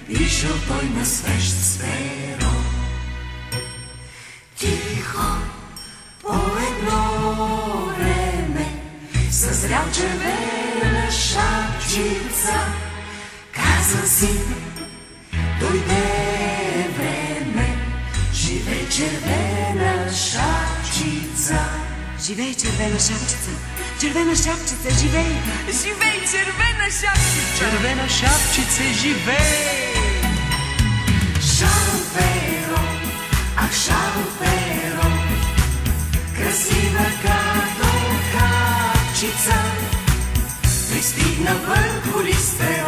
Išel той на свещ с перо. Тихо, по едно време, съзрял червена шапчица. Казал си, дойде време, живей червена шапчица. Живей, червена шапчица, червена шапчица, живей! Живей, червена шапчица! Червена шапчице, живей! Шало перо, ах шало перо, красива като капчица, пристигна върху листа